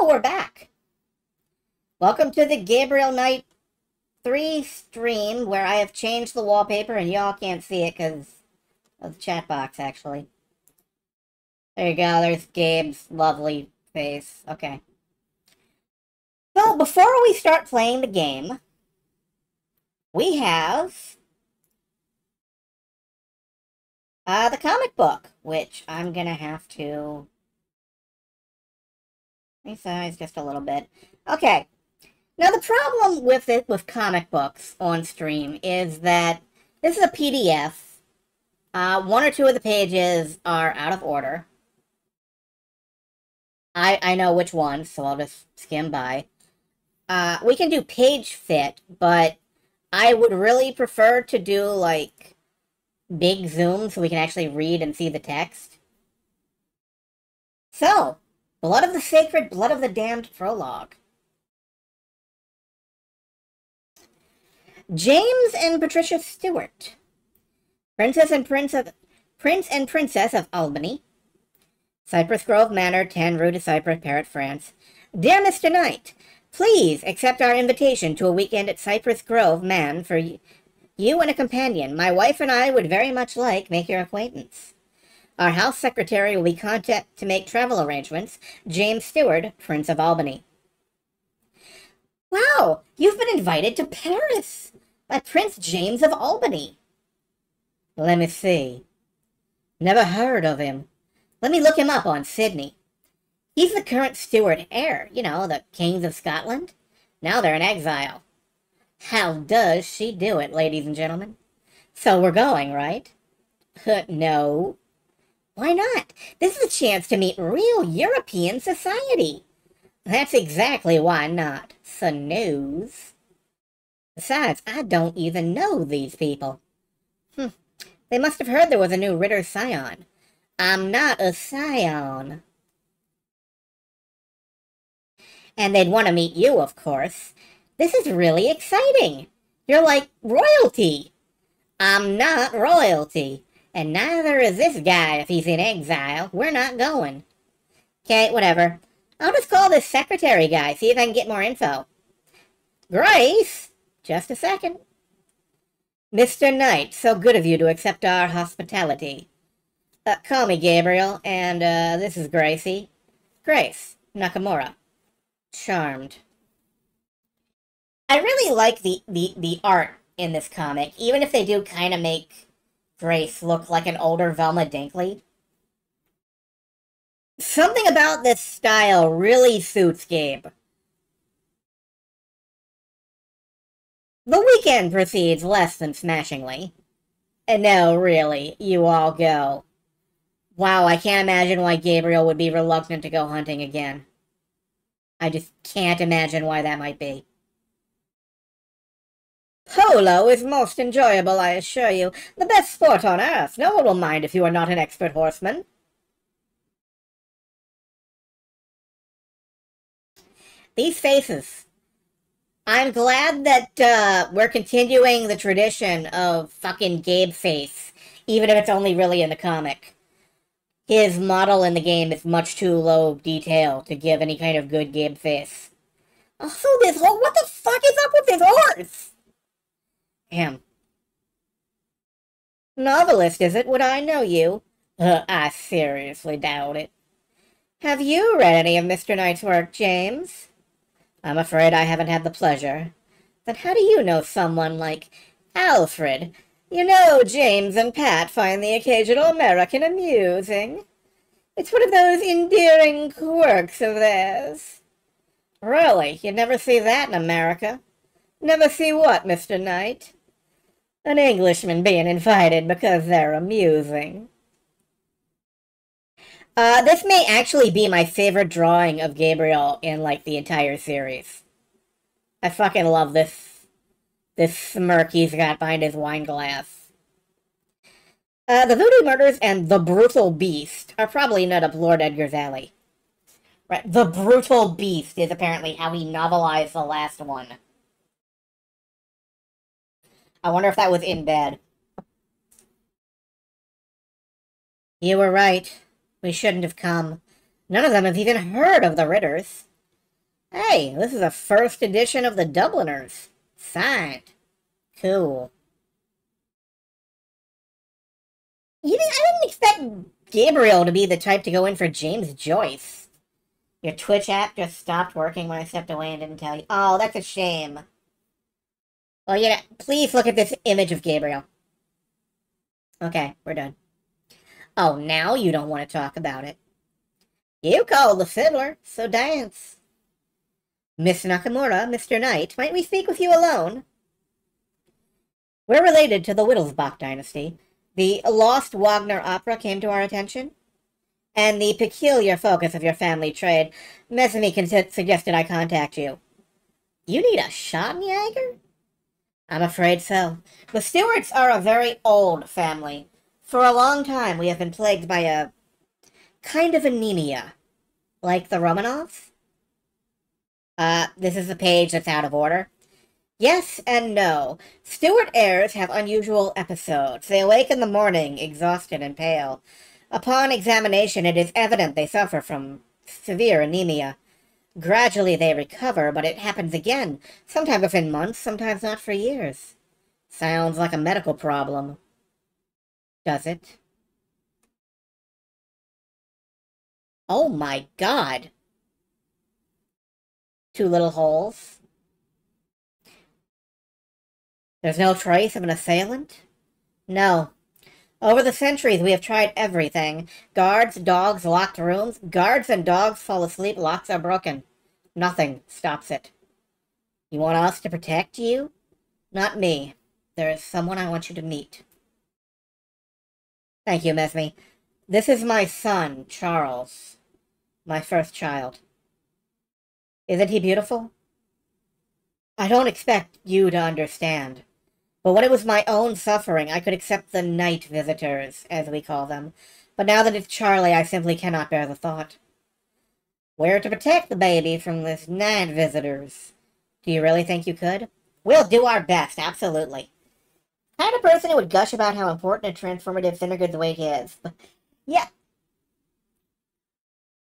Oh, we're back. Welcome to the Gabriel Night 3 stream, where I have changed the wallpaper and y'all can't see it because of the chat box, actually. There you go, there's Gabe's lovely face. Okay. So, before we start playing the game, we have the comic book, which I'm gonna have to resize just a little bit. Okay. Now, the problem with comic books on stream is that this is a PDF. One or two of the pages are out of order. I know which one, so I'll just skim by. We can do page fit, but I would really prefer to do, like, big zoom so we can actually read and see the text. So, Blood of the Sacred, Blood of the Damned prologue. James and Patricia Stewart, Prince and Princess of Albany, Cypress Grove Manor, 10 Rue de Cypress, Paris, France. Dear Mr. Knight, please accept our invitation to a weekend at Cypress Grove Manor for you and a companion. My wife and I would very much make your acquaintance. Our house secretary will be contacted to make travel arrangements. James Stewart, Prince of Albany. Wow, you've been invited to Paris by Prince James of Albany. Let me see. Never heard of him. Let me look him up on Sydney. He's the current Stuart heir, you know, the kings of Scotland. Now they're in exile. How does she do it, ladies and gentlemen? So we're going, right? No. Why not? This is a chance to meet real European society. That's exactly why not. Snooze. Besides, I don't even know these people. They must have heard there was a new Ritter Scion. I'm not a Scion. And they'd want to meet you, of course. This is really exciting. You're like royalty. I'm not royalty. And neither is this guy if he's in exile. We're not going. Okay, whatever. I'll just call this secretary guy, see if I can get more info. Grace? Just a second. Mr. Knight, so good of you to accept our hospitality. Call me Gabriel, and this is Gracie. Grace Nakamura. Charmed. I really like the art in this comic, even if they do kind of make Grace look like an older Velma Dinkley. Something about this style really suits Gabe. The weekend proceeds less than smashingly. And no, really, you all go. Wow, I can't imagine why Gabriel would be reluctant to go hunting again. I just can't imagine why that might be. Polo is most enjoyable, I assure you. The best sport on earth. No one will mind if you are not an expert horseman. These faces. I'm glad that we're continuing the tradition of fucking Gabe face, even if it's only really in the comic. His model in the game is much too low detail to give any kind of good Gabe face. Also, this horse, what the fuck is up with this horse? Damn. Novelist, is it? Would I know you? I seriously doubt it. Have you read any of Mr. Knight's work, James? I'm afraid I haven't had the pleasure. Then how do you know someone like Alfred? You know, James and Pat find the occasional American amusing. It's one of those endearing quirks of theirs. Really? You'd never see that in America? Never see what, Mr. Knight? An Englishman being invited because they're amusing. This may actually be my favorite drawing of Gabriel in, like, the entire series. I fucking love this smirk he's got behind his wine glass. The Voodoo Murders and The Brutal Beast are probably not up Lord Edgar's alley. Right, The Brutal Beast is apparently how he novelized the last one. I wonder if that was in bed. You were right. We shouldn't have come. None of them have even heard of the Ritters. Hey, this is a first edition of the Dubliners. Signed. Cool. I didn't expect Gabriel to be the type to go in for James Joyce. Your Twitch app just stopped working when I stepped away and didn't tell you. Oh, that's a shame. Well, yeah, please look at this image of Gabriel. Okay, we're done. Oh, now you don't want to talk about it. You called the fiddler, so dance. Miss Nakamura, Mr. Knight, might we speak with you alone? We're related to the Wittelsbach dynasty. The lost Wagner opera came to our attention, and the peculiar focus of your family trade. Mesame suggested I contact you. You need a Schottenjäger? I'm afraid so. The Stewarts are a very old family. For a long time we have been plagued by a kind of anemia. Like the Romanovs? This is a page that's out of order. Yes and no. Stewart heirs have unusual episodes. They awake in the morning, exhausted and pale. Upon examination, it is evident they suffer from severe anemia. Gradually they recover, but it happens again, sometimes within months, sometimes not for years. Sounds like a medical problem. Does it? Oh my god! Two little holes. There's no trace of an assailant? No. Over the centuries, we have tried everything. Guards, dogs, locked rooms. Guards and dogs fall asleep, locks are broken. Nothing stops it. You want us to protect you? Not me. There is someone I want you to meet. Thank you, Mesme. This is my son, Charles. My first child. Isn't he beautiful? I don't expect you to understand. But when it was my own suffering, I could accept the night visitors, as we call them. But now that it's Charlie, I simply cannot bear the thought. We're to protect the baby from this night visitors. Do you really think you could? We'll do our best, absolutely. Kind of person who would gush about how important and transformative Thundergood's weight is. But yeah.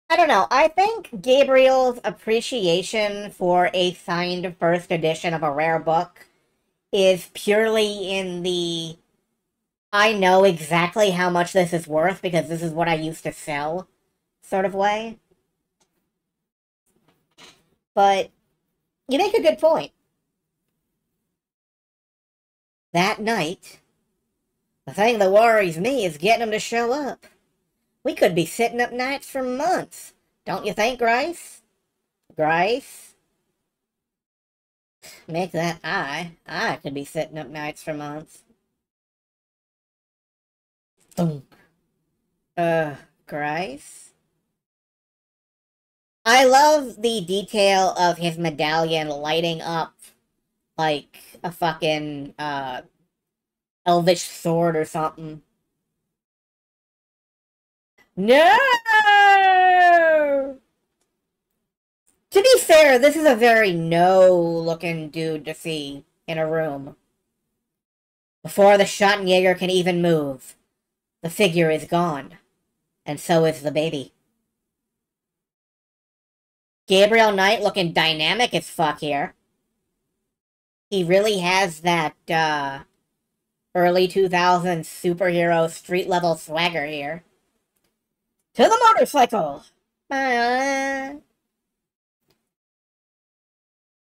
I don't know. I think Gabriel's appreciation for a signed first edition of a rare book is purely in the I know exactly how much this is worth because this is what I used to sell sort of way. But you make a good point. That night, the thing that worries me is getting him to show up. We could be sitting up nights for months. Don't you think, Grace? Grace? Make that I could be sitting up nights for months. Thunk. Grace? I love the detail of his medallion lighting up like a fucking, elvish sword or something. No! To be fair, this is a very no-looking dude to see in a room. Before the Schottenjäger can even move, the figure is gone, and so is the baby. Gabriel Knight looking dynamic as fuck here. He really has that, early 2000s superhero street-level swagger here. To the motorcycle!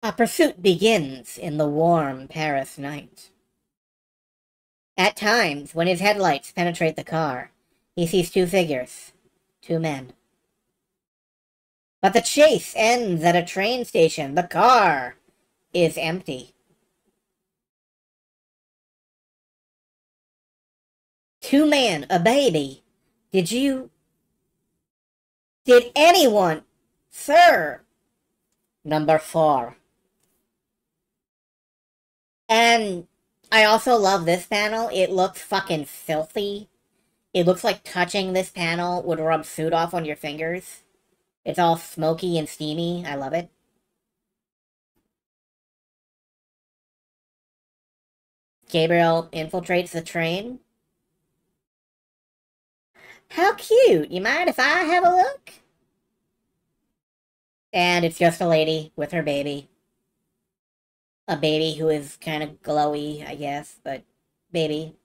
A pursuit begins in the warm Paris night. At times, when his headlights penetrate the car, he sees two figures, two men. But the chase ends at a train station. The car is empty. Two men, a baby. Did anyone, sir? Number 4. And I also love this panel. It looks fucking filthy. It looks like touching this panel would rub soot off on your fingers. It's all smoky and steamy. I love it. Gabriel infiltrates the train. How cute! You mind if I have a look? And it's just a lady with her baby. A baby who is kind of glowy, I guess, but baby.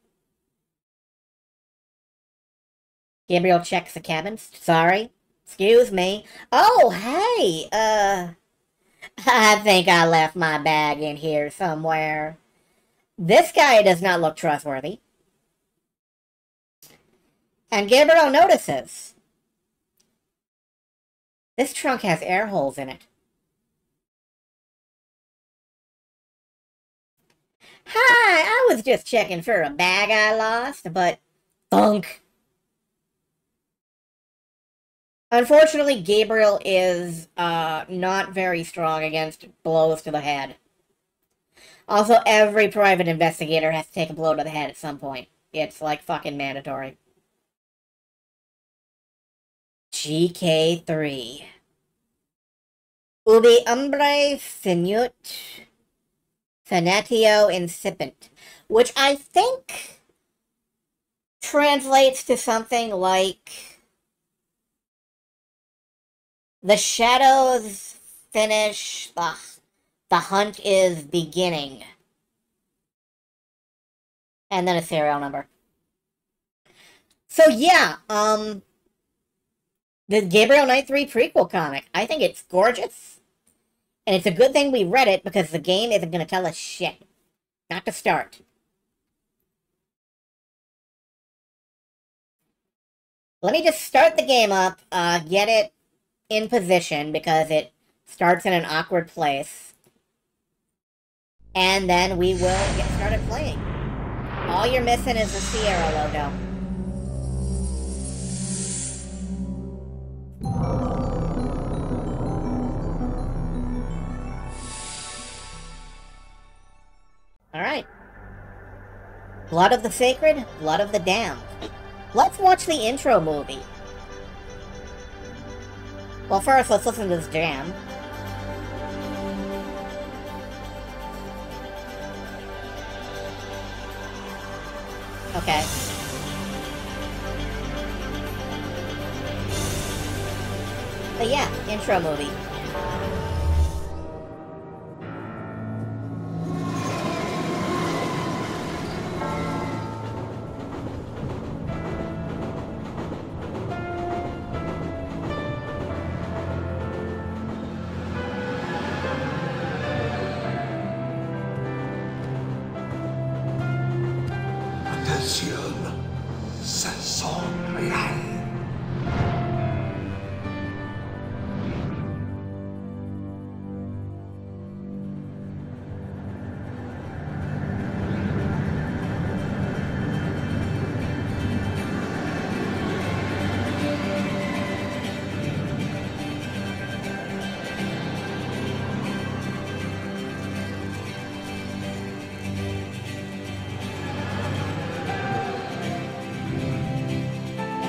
Gabriel checks the cabin. Sorry. Excuse me. Oh, hey, I think I left my bag in here somewhere. This guy does not look trustworthy. And Gabriel notices. This trunk has air holes in it. Hi, I was just checking for a bag I lost, but thunk. Unfortunately, Gabriel is not very strong against blows to the head. Also, every private investigator has to take a blow to the head at some point. It's like fucking mandatory. GK3. Ubi umbre finut fanatio incipient. Which I think translates to something like the shadows finish, the hunt is beginning. And then a serial number. So yeah, the Gabriel Knight 3 prequel comic. I think it's gorgeous. And it's a good thing we read it because the game isn't going to tell us shit. Not to start. Let me just start the game up, get it in position because it starts in an awkward place. And then we will get started playing. All you're missing is the Sierra logo. Alright. Blood of the Sacred, Blood of the Damned. Let's watch the intro movie. Well, first, let's listen to this jam. Okay. But yeah, intro movie.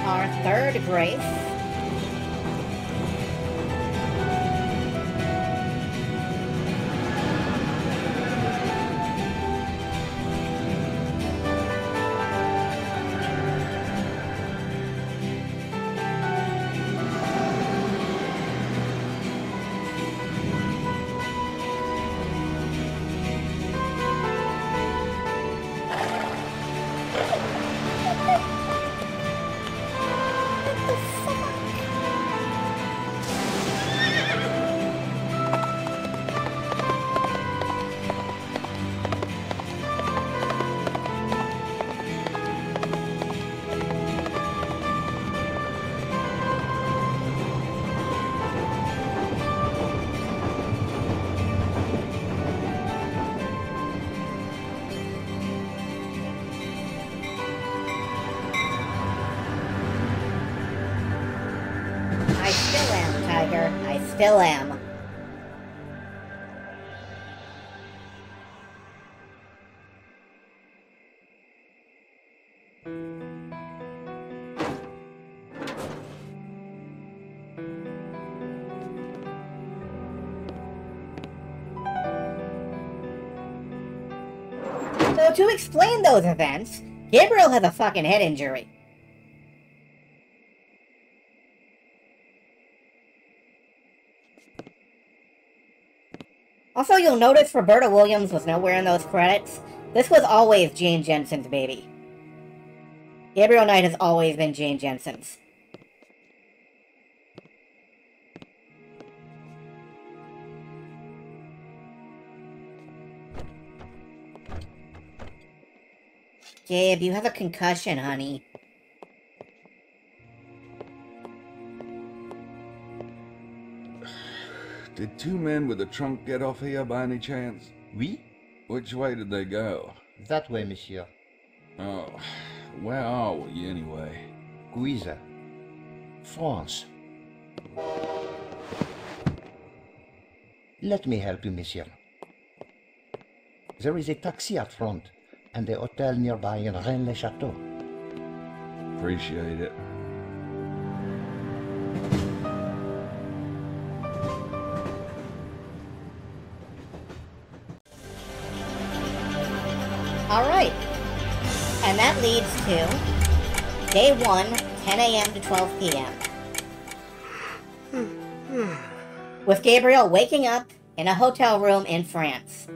Our third grace. I still am, Tiger. I still am. So to explain those events, Gabriel has a fucking head injury. Also, you'll notice Roberta Williams was nowhere in those credits. This was always Jane Jensen's baby. Gabriel Knight has always been Jane Jensen's. Gabe, you have a concussion, honey. Did two men with a trunk get off here by any chance? Oui? Which way did they go? That way, monsieur. Oh, where are we anyway? Guise. France. Let me help you, monsieur. There is a taxi out front, and a hotel nearby in Rennes-le-Château. Appreciate it. Alright. And that leads to day 1, 10 a.m. to 12 p.m. With Gabriel waking up in a hotel room in France.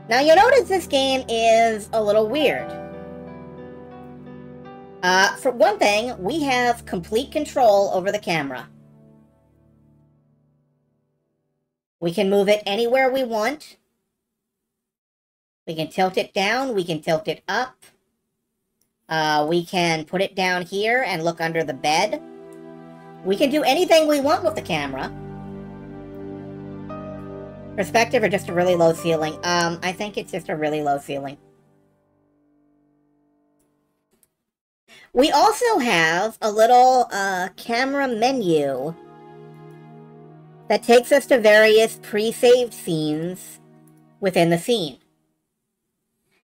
Now you'll notice this game is a little weird. For one thing, we have complete control over the camera. We can move it anywhere we want. We can tilt it down, we can tilt it up. We can put it down here and look under the bed. We can do anything we want with the camera. Perspective or just a really low ceiling? I think it's just a really low ceiling. We also have a little camera menu that takes us to various pre-saved scenes within the scene.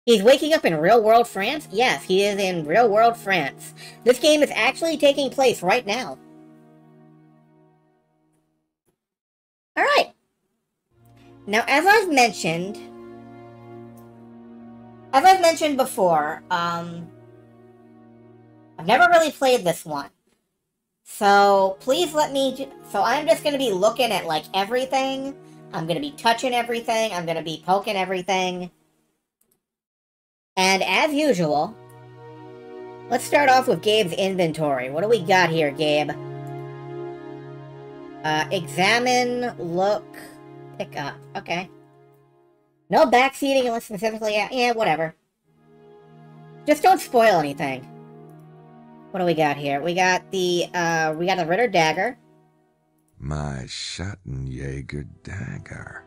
He's waking up in real-world France? Yes, he is in real-world France. This game is actually taking place right now. Alright. Now, as I've mentioned before, I've never really played this one. So, please let me... So, I'm just going to be looking at, like, everything. I'm going to be touching everything. I'm going to be poking everything. And as usual, let's start off with Gabe's inventory. What do we got here, Gabe? Examine, look, pick up. Okay. No backseating unless specifically... Yeah, whatever. Just don't spoil anything. What do we got here? We got the Ritter dagger. My Schattenjäger dagger.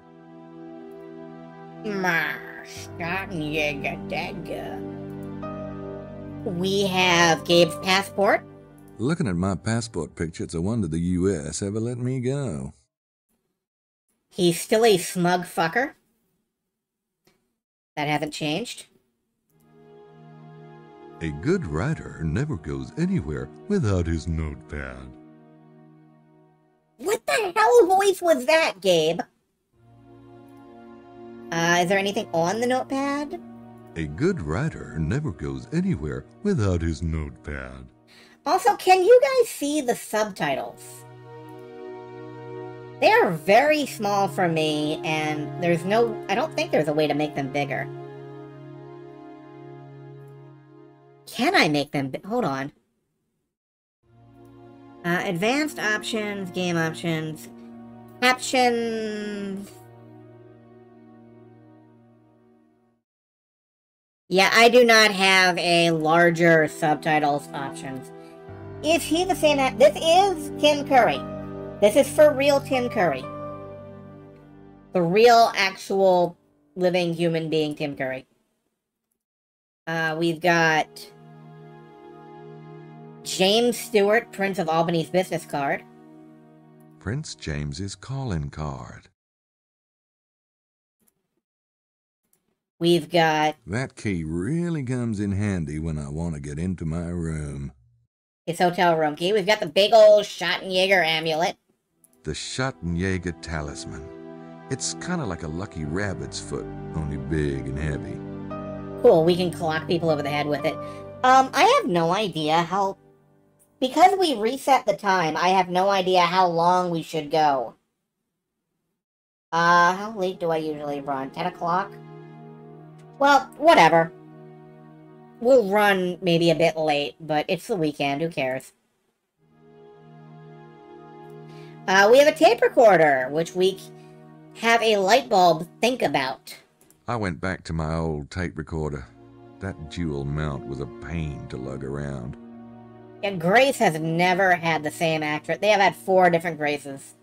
My Schattenjäger dagger. We have Gabe's passport. Looking at my passport picture, it's a wonder the U.S. ever let me go. He's still a smug fucker. That hasn't changed. A good writer never goes anywhere without his notepad. What the hell voice was that, Gabe? Is there anything on the notepad? A good writer never goes anywhere without his notepad. Also, can you guys see the subtitles? They are very small for me, and I don't think there's a way to make them bigger. Can I make them hold on. Advanced options, game options, captions. Yeah, I do not have a larger subtitles options. Is he the same This is Tim Curry. This is for real Tim Curry. The real, actual, living human being Tim Curry. We've got James Stewart, Prince of Albany's business card. Prince James's calling card. We've got... That key really comes in handy when I want to get into my room. His hotel room key. We've got the big old Schattenjäger amulet. The Schattenjäger talisman. It's kind of like a lucky rabbit's foot, only big and heavy. Cool, we can clock people over the head with it. I have no idea how... Because we reset the time, I have no idea how long we should go. How late do I usually run? 10 o'clock? Well, whatever. We'll run maybe a bit late, but it's the weekend, who cares? We have a tape recorder, which we have a light bulb think about. I went back to my old tape recorder. That dual mount was a pain to lug around. Yeah, Grace has never had the same actress. They have had 4 different Graces.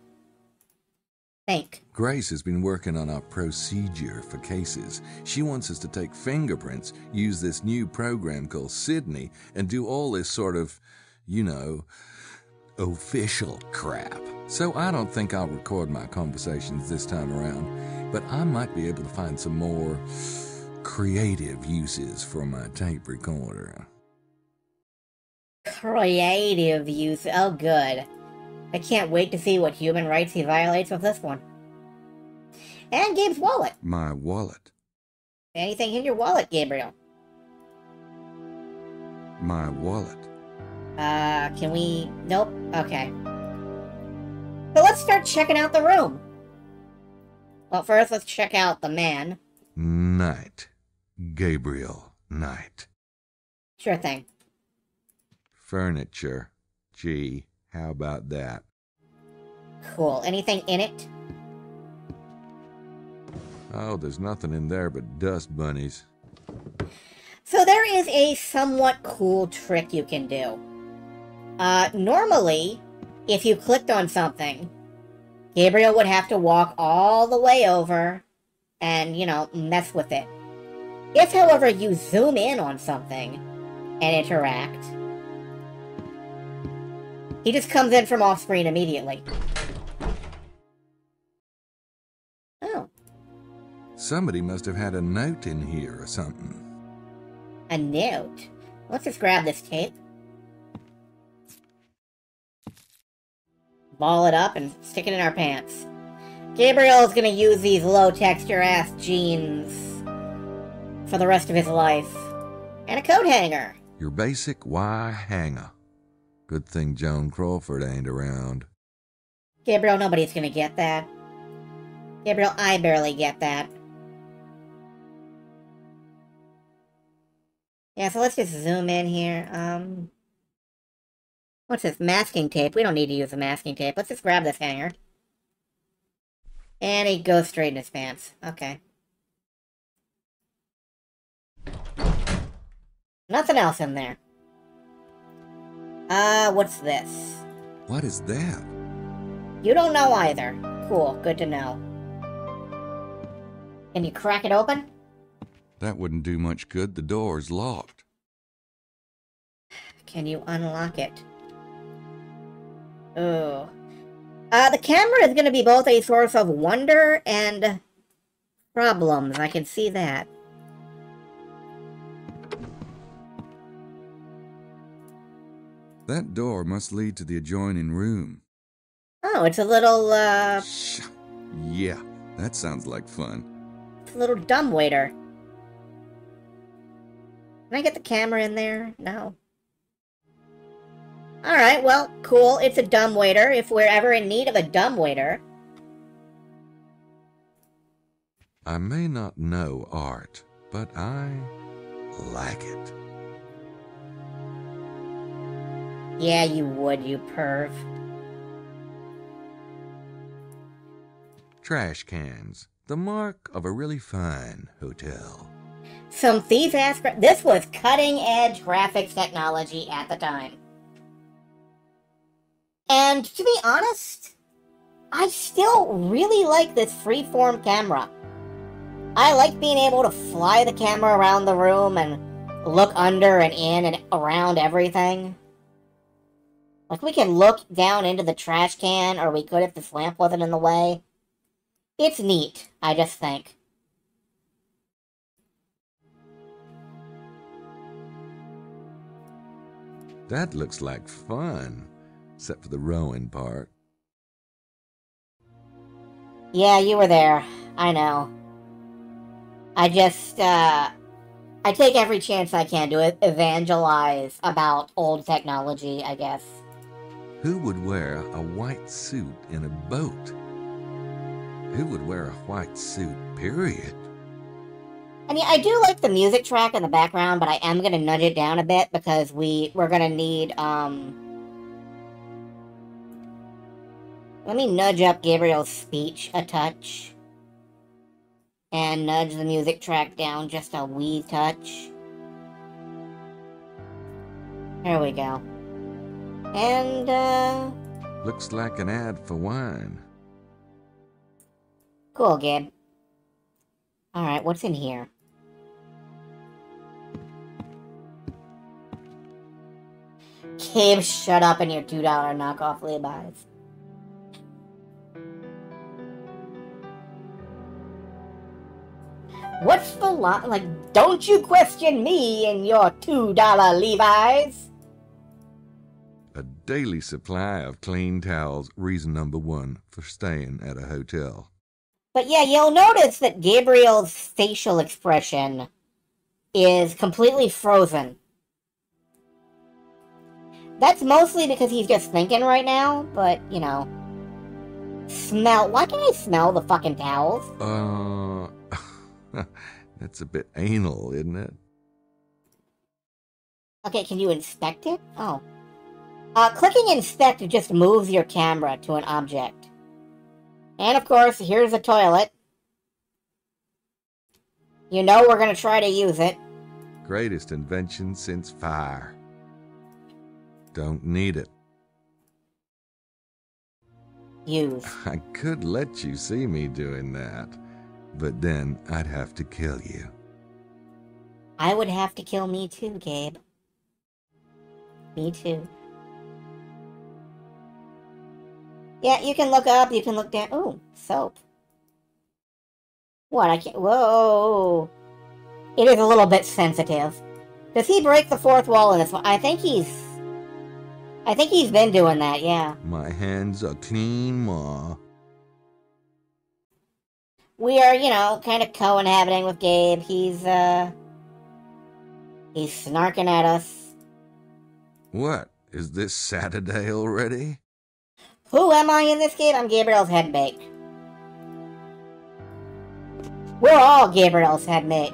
Think. Grace has been working on our procedure for cases. She wants us to take fingerprints, use this new program called Sydney, and do all this sort of, you know, official crap. So I don't think I'll record my conversations this time around, but I might be able to find some more creative uses for my tape recorder. Creative use. Oh, good. I can't wait to see what human rights he violates with this one. And Gabe's wallet. My wallet. Anything in your wallet, Gabriel? My wallet. Can we... Nope. Okay. So let's start checking out the room. Well, first let's check out the man. Knight. Gabriel Knight. Sure thing. Furniture. Gee, how about that? Cool. Anything in it? Oh, there's nothing in there but dust bunnies. So there is a somewhat cool trick you can do. Normally, if you clicked on something, Gabriel would have to walk all the way over and, you know, mess with it. If, however, you zoom in on something and interact, he just comes in from off screen immediately. Oh. Somebody must have had a note in here or something. A note? Let's just grab this tape. Ball it up and stick it in our pants. Gabriel's gonna use these low-texture-ass jeans for the rest of his life. And a coat hanger. Your basic Y hanger. Good thing Joan Crawford ain't around. Gabriel, nobody's gonna get that. Gabriel, I barely get that. Yeah, so let's just zoom in here. What's this? Masking tape. We don't need to use the masking tape. Let's just grab this hanger. And he goes straight in his pants. Okay. Nothing else in there. What's this? What is that? You don't know either. Cool, good to know. Can you crack it open? That wouldn't do much good. The door's locked. Can you unlock it? Ooh. The camera is going to be both a source of wonder and problems. I can see that. That door must lead to the adjoining room. Oh, it's a little, Yeah, that sounds like fun. it's a little dumbwaiter. Can I get the camera in there? No. Alright, well, cool. It's a dumbwaiter. If we're ever in need of a dumbwaiter. I may not know art, but I like it. Yeah, you would, you perv. Trash cans. The mark of a really fine hotel. Some thief-ass... This was cutting-edge graphics technology at the time. And to be honest, I still really like this freeform camera. I like being able to fly the camera around the room and look under and in and around everything. Like, we can look down into the trash can, or we could if this lamp wasn't in the way. It's neat, I just think. That looks like fun, except for the rowing part. Yeah, you were there. I know. I just, I take every chance I can to evangelize about old technology, I guess. Who would wear a white suit in a boat? Who would wear a white suit, period? I mean, I do like the music track in the background, but I am going to nudge it down a bit because we're going to need, let me nudge up Gabriel's speech a touch. And nudge the music track down just a wee touch. There we go. And, Looks like an ad for wine. cool, Gabe. Alright, what's in here? Gabe, shut up in your $2 knockoff Levi's. What's the line? Like, don't you question me and your $2 Levi's? A daily supply of clean towels, reason number 1 for staying at a hotel. But yeah, you'll notice that Gabriel's facial expression is completely frozen. That's mostly because he's just thinking right now, but, you know. Smell. Why can't I smell the fucking towels? That's a bit anal, isn't it? Okay, can you inspect it? Oh. Clicking inspect just moves your camera to an object. And of course, here's a toilet. You know we're gonna try to use it. Greatest invention since fire. Don't need it. Use. I could let you see me doing that, but then I'd have to kill you. I would have to kill me too, Gabe. Me too. Yeah, you can look up, you can look down. Ooh, soap. What, I can't... Whoa! It is a little bit sensitive. Does he break the fourth wall in this one? I think he's been doing that, yeah. My hands are clean, Ma. We are, you know, kind of co-inhabiting with Gabe. He's snarking at us. What? Is this Saturday already? Who am I in this game? I'm Gabriel's headmate. We're all Gabriel's headmate.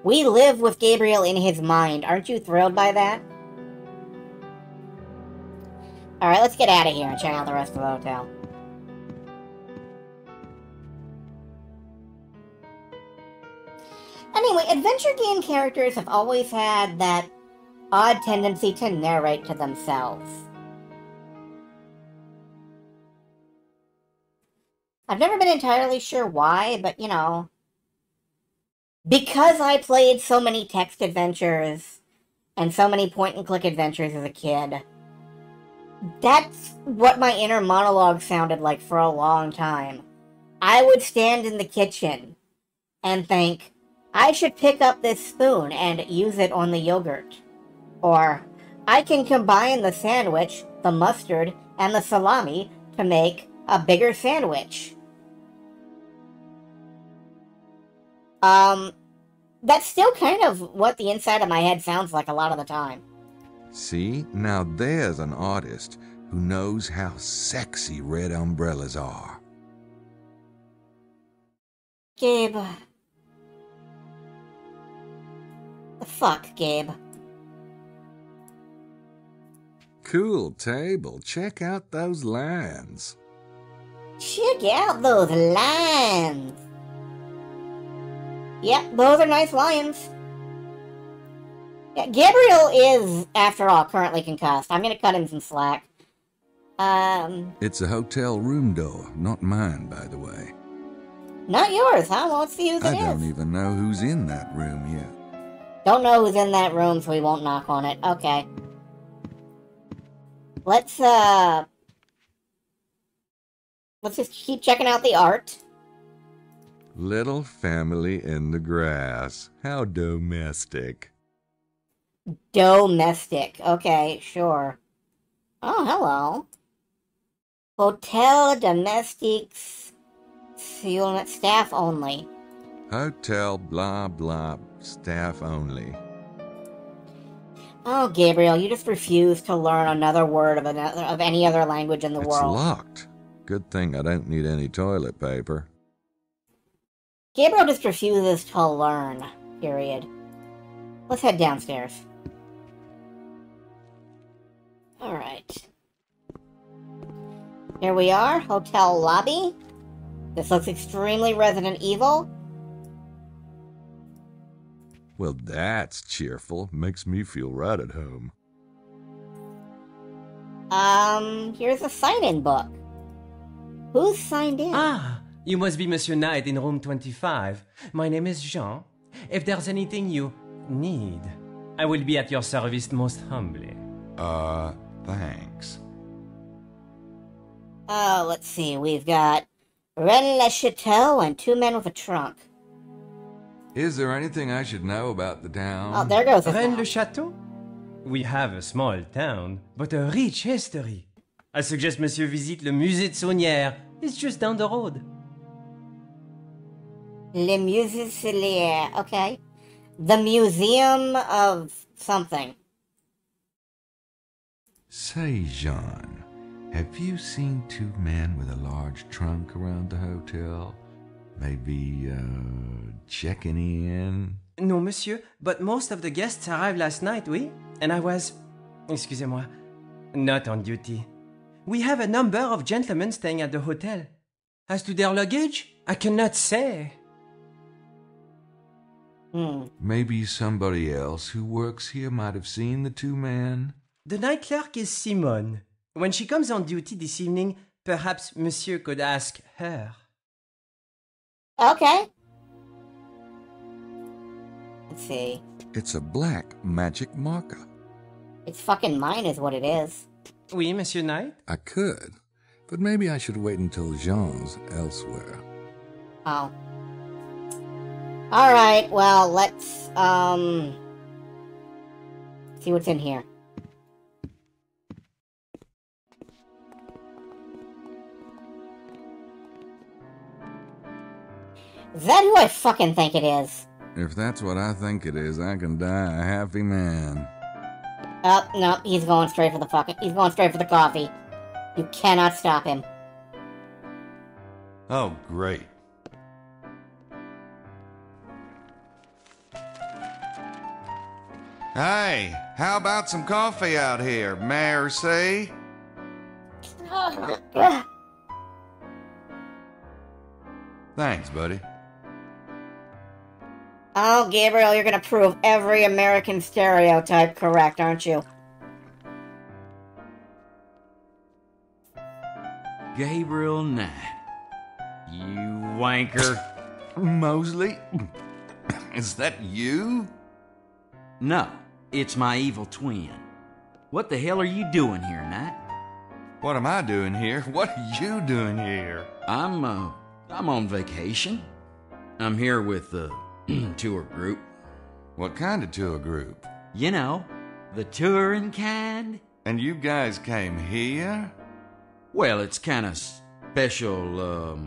We live with Gabriel in his mind. Aren't you thrilled by that? Alright, let's get out of here and check out the rest of the hotel. Anyway, adventure game characters have always had that odd tendency to narrate to themselves. I've never been entirely sure why, but you know, because I played so many text adventures and so many point-and-click adventures as a kid, that's what my inner monologue sounded like for a long time. I would stand in the kitchen and think, I should pick up this spoon and use it on the yogurt. Or, I can combine the sandwich, the mustard, and the salami to make a bigger sandwich. That's still kind of what the inside of my head sounds like a lot of the time. See, now there's an artist who knows how sexy red umbrellas are. Gabe. The fuck, Gabe? Cool table. Check out those lines. Check out those lines. Yep, those are nice lions. Yeah, Gabriel is, after all, currently concussed. I'm gonna cut him some slack. It's a hotel room door, not mine, by the way. Not yours, huh? Well, let's see whose it is. I don't even know who's in that room yet. Don't know who's in that room, so we won't knock on it. Okay. Let's just keep checking out the art. Little family in the grass. How domestic. Domestic. Okay, sure. Oh, hello. Hotel Domestics staff only. Hotel blah blah, staff only. Oh, Gabriel, you just refuse to learn another word of any other language in the It's world. locked. Good thing I don't need any toilet paper. Gabriel just refuses to learn, period. Let's head downstairs. Alright. Here we are, hotel lobby. This looks extremely Resident Evil. Well, that's cheerful. Makes me feel right at home. Here's a sign-in book. Who's signed in? Ah, you must be Monsieur Knight in room 25. My name is Jean. If there's anything you need, I will be at your service most humbly. Thanks. Oh, let's see. We've got Rennes Le Chateau and 2 men with a trunk. Is there anything I should know about the town? Oh, there goes his Rennes le mouth. Château? We have a small town, but a rich history. I suggest Monsieur visit le Musée de Saunière. It's just down the road. Le Musée Célière. Okay. The Museum of something. Say, Jean, have you seen 2 men with a large trunk around the hotel? Maybe, checking in? No, monsieur, but most of the guests arrived last night, oui? And I was, excusez-moi, not on duty. We have a number of gentlemen staying at the hotel. As to their luggage, I cannot say. Maybe somebody else who works here might have seen the 2 men? The night clerk is Simone. When she comes on duty this evening, perhaps monsieur could ask her. Okay. Let's see. It's a black magic marker. It's fucking mine is what it is. Oui, Monsieur Knight? I could, but maybe I should wait until Jean's elsewhere. Oh. Alright, well, let's, see what's in here. Is that who I fucking think it is? If that's what I think it is, I can die a happy man. Oh, no, he's going straight for the coffee. You cannot stop him. Oh, great. Hey, how about some coffee out here, Mercy? Thanks, buddy. Oh, Gabriel, you're gonna prove every American stereotype correct, aren't you? Gabriel Knight. You wanker. Mosley? Is that you? No, it's my evil twin. What the hell are you doing here, Knight? What am I doing here? What are you doing here? I'm on vacation. I'm here with the tour group. What kind of tour group? You know, the touring kind. And you guys came here? Well, it's kind of special,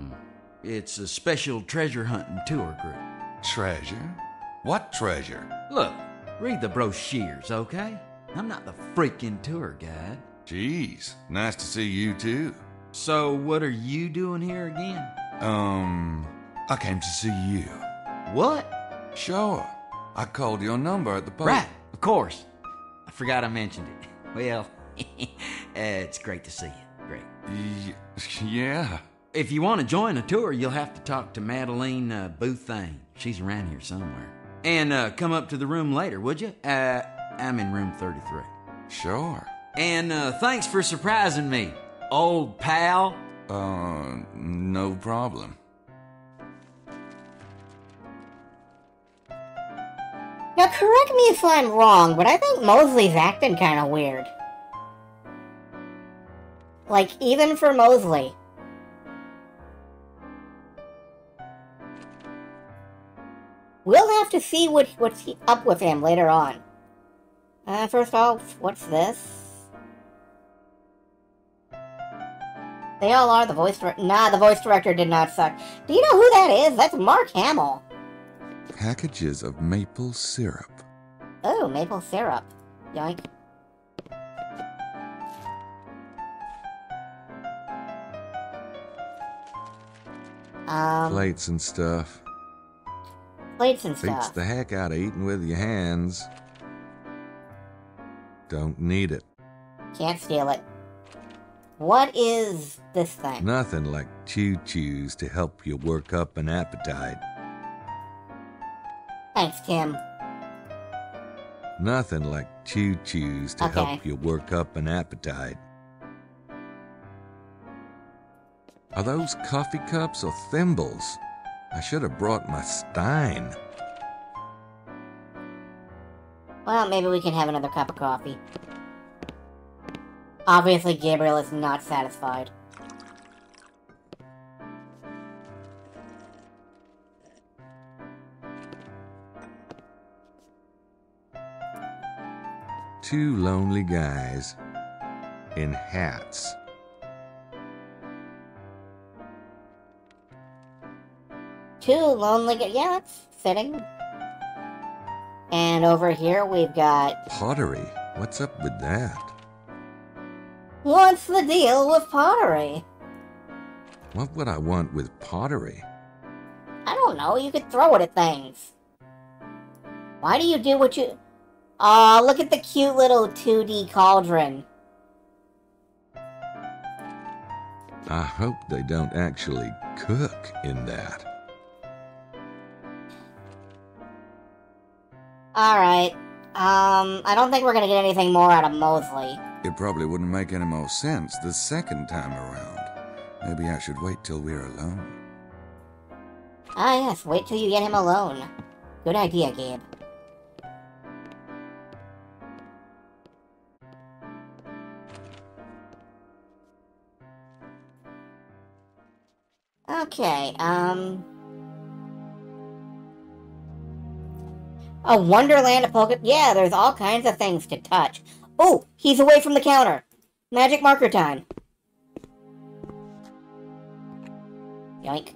it's a special treasure hunting tour group. Treasure? What treasure? Look, read the brochures, okay? I'm not the freaking tour guide. Jeez, nice to see you too. So, what are you doing here again? I came to see you. What? Sure. I called your number at the post. Right, of course. I forgot I mentioned it. Well, it's great to see you. Great. Yeah. If you want to join the tour, you'll have to talk to Madeline Boothane. She's around here somewhere. And come up to the room later, would you? I'm in room 33. Sure. And thanks for surprising me, old pal. No problem. Now, correct me if I'm wrong, but I think Mosley's acting kind of weird. Like, even for Mosley. We'll have to see what's up with him later on. First off, what's this? They all are the voice director. Nah, the voice director did not suck. Do you know who that is? That's Mark Hamill. Packages of maple syrup. Oh, maple syrup. Yoink. Plates and stuff. Plates and Beats stuff. the heck out of eating with your hands. Don't need it. Can't steal it. What is this thing? Nothing like chew-chews to help you work up an appetite. Thanks, Tim. Nothing like chew-chews to Okay. help you work up an appetite. Are those coffee cups or thimbles? I should have brought my stein. Well, maybe we can have another cup of coffee. Obviously, Gabriel is not satisfied. Two lonely guys in hats. Two lonely yeah, that's fitting. And over here we've got... Pottery? What's up with that? What's the deal with pottery? What would I want with pottery? I don't know, you could throw it at things. Why do you do what you... Aw, look at the cute little 2D cauldron. I hope they don't actually cook in that. Alright, I don't think we're gonna get anything more out of Mosley. It probably wouldn't make any more sense the second time around. Maybe I should wait till we're alone. Ah yes, wait till you get him alone. Good idea, Gabe. Okay, a Wonderland of Poke... Yeah, there's all kinds of things to touch. Oh, he's away from the counter. Magic marker time. Yoink.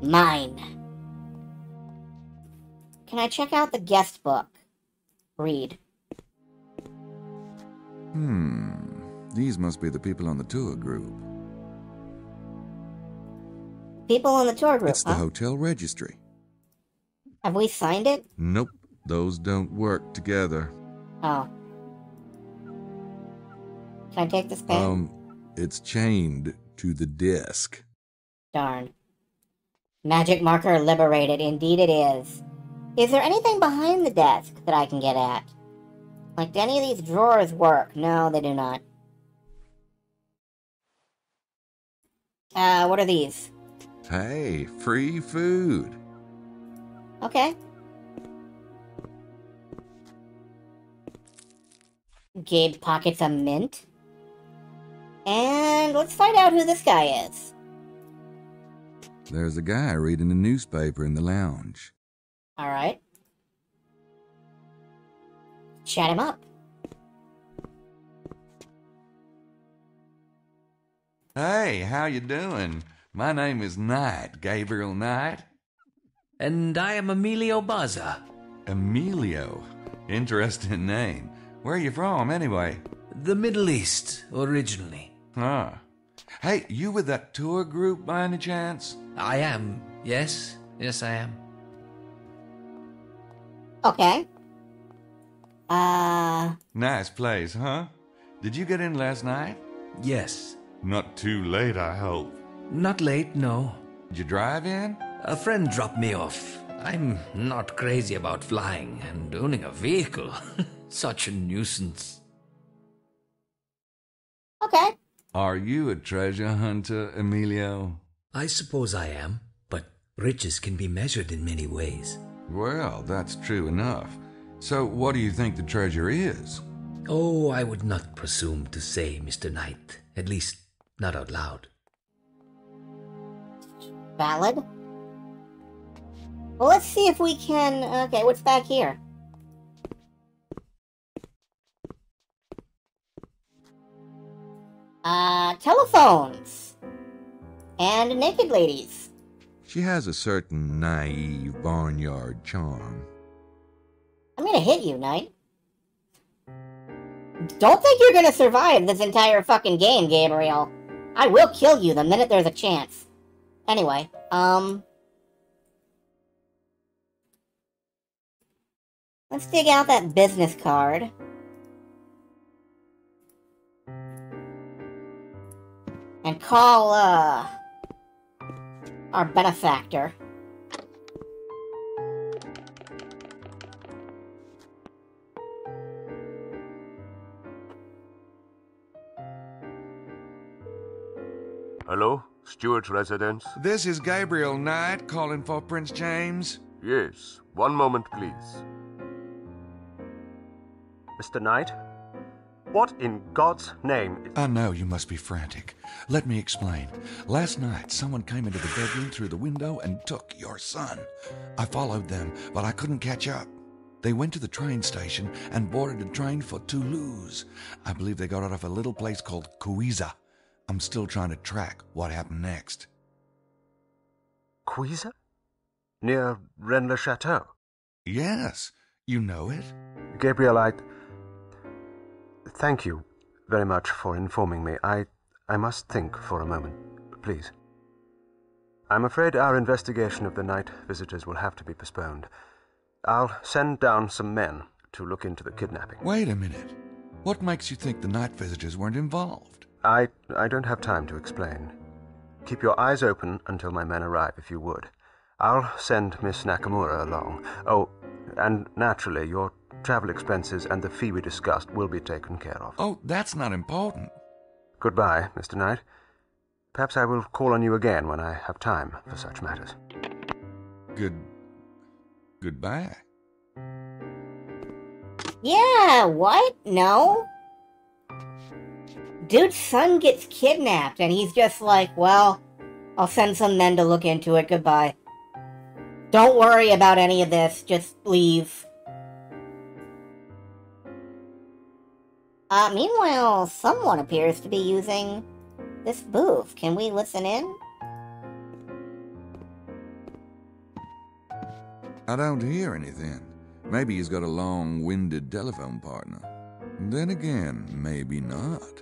Mine. Can I check out the guest book? Read. These must be the people on the tour group. People on the tour group, It's the huh? hotel registry. Have we signed it? Nope, those don't work together. Oh. Can I take this pen? It's chained to the disc. Darn. Magic marker liberated. Indeed it is. Is there anything behind the desk that I can get at? Like, do any of these drawers work? No, they do not. What are these? Hey, free food. Okay. Gabe pockets a mint. And let's find out who this guy is. There's a guy reading a newspaper in the lounge. Alright. Chat him up. Hey, how you doing? My name is Knight, Gabriel Knight. And I am Emilio Baza. Emilio. Interesting name. Where are you from, anyway? The Middle East, originally. Huh. Hey, you with that tour group by any chance? I am, yes. Yes, I am. Okay. Nice place, huh? Did you get in last night? Yes. Not too late, I hope. Not late, no. Did you drive in? A friend dropped me off. I'm not crazy about flying and owning a vehicle. Such a nuisance. Okay. Are you a treasure hunter, Emilio? I suppose I am, but riches can be measured in many ways. Well, that's true enough. So what do you think the treasure is? Oh, I would not presume to say, Mr. Knight. At least, not out loud. Valid. Well, let's see if we can... Okay, what's back here? Telephones. And naked ladies. She has a certain naive barnyard charm. I'm gonna hit you, Knight. Don't think you're gonna survive this entire fucking game, Gabriel. I will kill you the minute there's a chance. Anyway, let's dig out that business card. And call, our benefactor. Hello? Stewart's residence? This is Gabriel Knight calling for Prince James. Yes. One moment, please. Mr. Knight? What in God's name is... I know you must be frantic. Let me explain. Last night, someone came into the bedroom through the window and took your son. I followed them, but I couldn't catch up. They went to the train station and boarded a train for Toulouse. I believe they got out of a little place called Cuiza. I'm still trying to track what happened next. Cuiza? Near Rennes-le-Château? Yes, you know it. Gabriel, thank you very much for informing me. I must think for a moment, please. I'm afraid our investigation of the night visitors will have to be postponed. I'll send down some men to look into the kidnapping. Wait a minute. What makes you think the night visitors weren't involved? I don't have time to explain. Keep your eyes open until my men arrive, if you would. I'll send Miss Nakamura along. Oh, and naturally, your travel expenses and the fee we discussed will be taken care of. Oh, that's not important. Goodbye, Mr. Knight. Perhaps I will call on you again when I have time for such matters. Goodbye. Yeah, what? No? Dude's son gets kidnapped, and he's just like, well, I'll send some men to look into it, goodbye. Don't worry about any of this, just leave. Meanwhile, someone appears to be using this booth. Can we listen in? I don't hear anything. Maybe he's got a long-winded telephone partner. Then again, maybe not.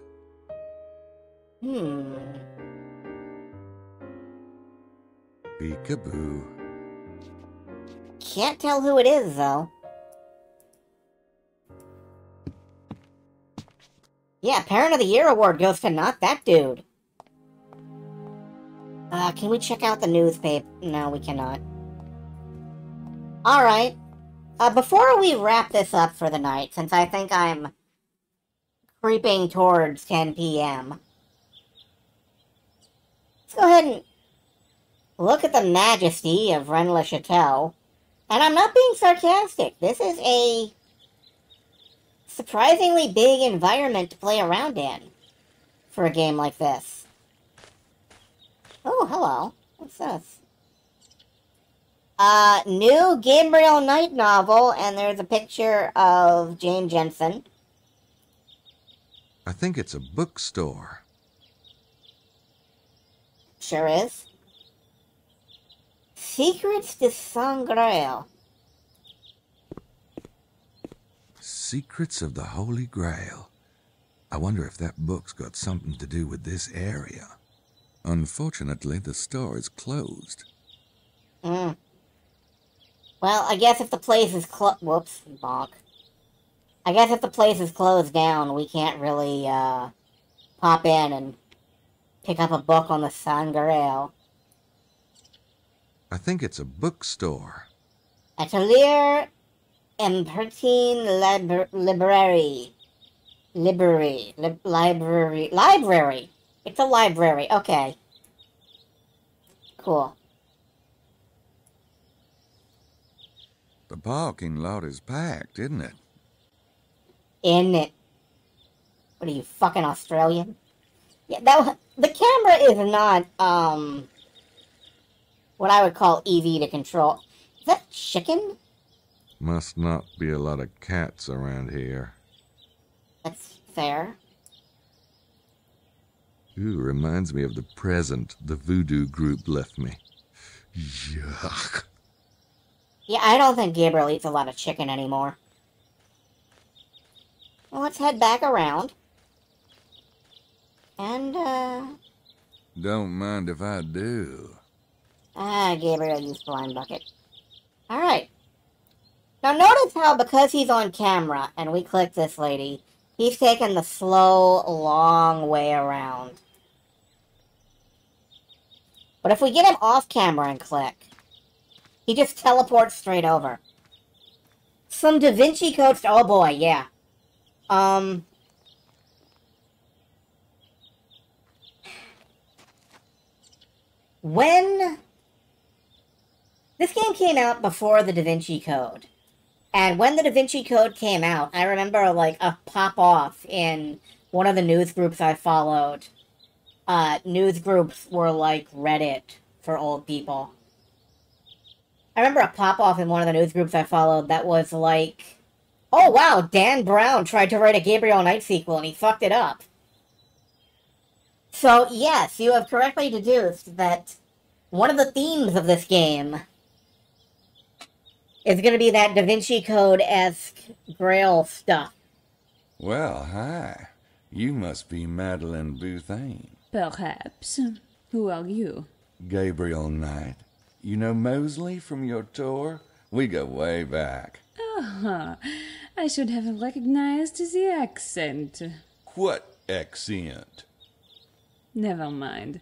Peekaboo. Can't tell who it is, though. Yeah, Parent of the Year award goes to not that dude. Can we check out the newspaper? No, we cannot. Alright. Before we wrap this up for the night, since I think I'm creeping towards 10 p.m., let's go ahead and look at the majesty of Rennes-le-Château. And I'm not being sarcastic. This is a surprisingly big environment to play around in for a game like this. Oh, hello. What's this? New Gabriel Knight novel, and there's a picture of Jane Jensen. I think it's a bookstore. Sure is. Secrets de Saint-Grail. Secrets of the Holy Grail. I wonder if that book's got something to do with this area. Unfortunately, the store is closed. Well, I guess if the place is whoops, bonk. I guess if the place is closed down, we can't really, pop in and pick up a book on the Saint-Grail. I think it's a bookstore. Atelier Impertine Library. Library. It's a library. Okay. Cool. The parking lot is packed, isn't it? In it. What are you, fucking Australian? Yeah, the camera is not, what I would call easy to control. Is that chicken? Must not be a lot of cats around here. That's fair. Ooh, reminds me of the present the voodoo group left me. Yuck. Yeah, I don't think Gabriel eats a lot of chicken anymore. Well, let's head back around. And, Don't mind if I do. Ah, Gabriel used blind bucket. Alright. Now notice how because he's on camera and we click this lady, he's taking the slow, long way around. But if we get him off camera and click, he just teleports straight over. Some Da Vinci Code... Oh boy, yeah. When... This game came out before the Da Vinci Code. And when the Da Vinci Code came out, I remember, like, a pop-off in one of the news groups I followed. News groups were like Reddit for old people. I remember a pop-off in one of the news groups I followed that was like, oh wow, Dan Brown tried to write a Gabriel Knight sequel and he fucked it up. So yes, you have correctly deduced that one of the themes of this game is going to be that Da Vinci Code-esque Grail stuff. Well, hi. You must be Madeline Bouthane. Perhaps. Who are you? Gabriel Knight. You know Mosley from your tour? We go way back. Ah, I should have recognized the accent. What accent? Never mind.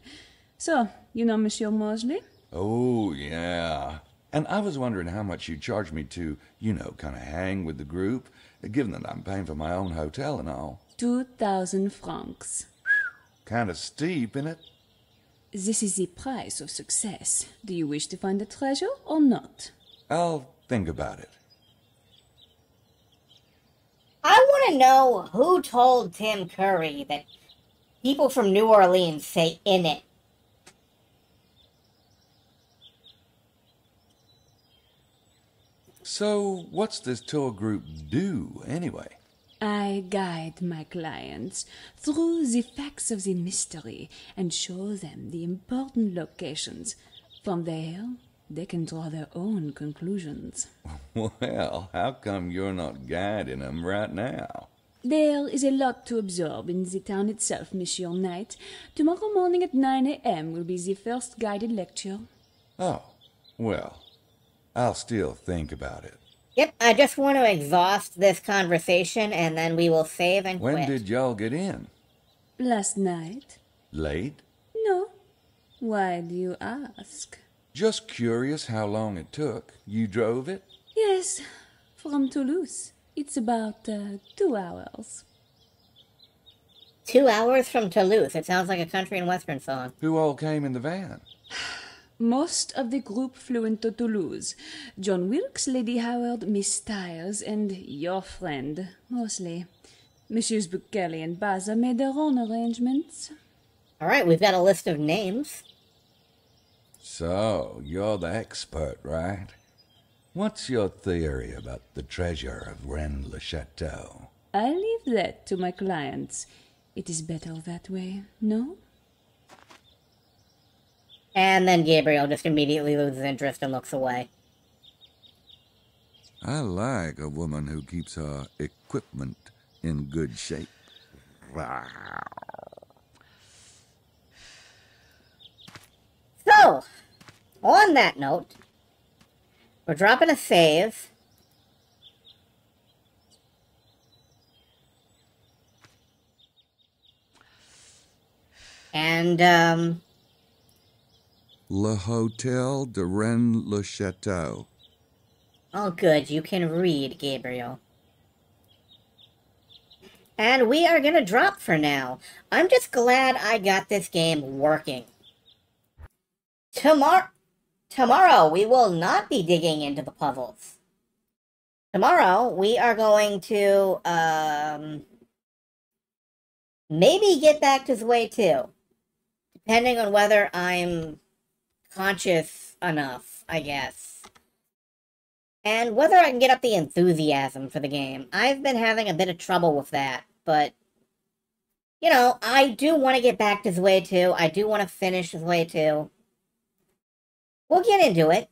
So, you know Monsieur Mosley? Oh, yeah. And I was wondering how much you'd charge me to, kind of hang with the group, given that I'm paying for my own hotel and all. 2,000 francs. Kind of steep, innit? This is the price of success. Do you wish to find the treasure or not? I'll think about it. I want to know who told Tim Curry that people from New Orleans say "in it." So, what's this tour group do, anyway? I guide my clients through the facts of the mystery and show them the important locations. From there, they can draw their own conclusions. Well, how come you're not guiding them right now? There is a lot to absorb in the town itself, Monsieur Knight. Tomorrow morning at 9 a.m. will be the first guided lecture. Oh, well, I'll still think about it. Yep, I just want to exhaust this conversation and then we will save and quit. When did y'all get in? Last night? Late? No. Why do you ask? Just curious how long it took. You drove it? Yes, from Toulouse. It's about 2 hours. 2 hours from Toulouse. It sounds like a country and western song. Who all came in the van? Most of the group flew into Toulouse. John Wilkes, Lady Howard, Miss Stiles, and your friend, Mosley. Messieurs Buckelly and Baza made their own arrangements. All right, we've got a list of names. So, you're the expert, right? What's your theory about the treasure of Rennes-le-Château? I leave that to my clients. It is better that way, no? And then Gabriel just immediately loses interest and looks away. I like a woman who keeps her equipment in good shape. So, on that note, we're dropping a save. And, Le Hotel de Rennes-le-Château. oh good, you can read, Gabriel. And we are gonna drop for now. I'm just glad I got this game working. Tomorrow, we will not be digging into the puzzles. Tomorrow, we are going to, maybe get back to Zwei 2. Depending on whether I'm conscious enough, I guess. And whether I can get up the enthusiasm for the game. I've been having a bit of trouble with that, but, I do want to get back to Zwei 2. I do want to finish Zwei 2. We'll get into it.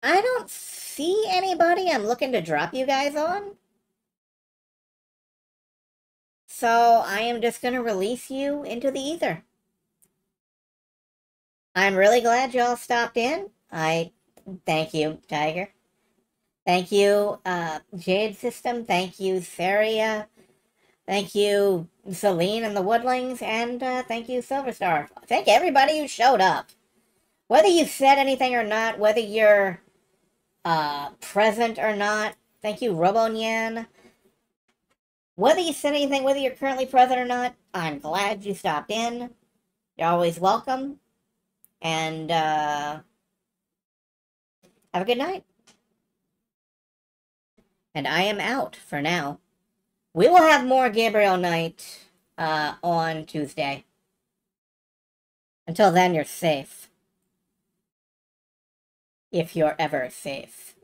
I don't see anybody I'm looking to drop you guys on. so I am just going to release you into the ether. I'm really glad y'all stopped in. I thank you, Tiger. Thank you, Jade System. Thank you, Saria. Thank you, Celine and the Woodlings. And thank you, Silverstar. Thank everybody who showed up. Whether you said anything or not, whether you're present or not. Thank you, Robonyan. Whether you said anything, whether you're currently present or not, I'm glad you stopped in. You're always welcome. And have a good night. And I am out for now. We will have more Gabriel Night on Tuesday. Until then, you're safe. If you're ever safe.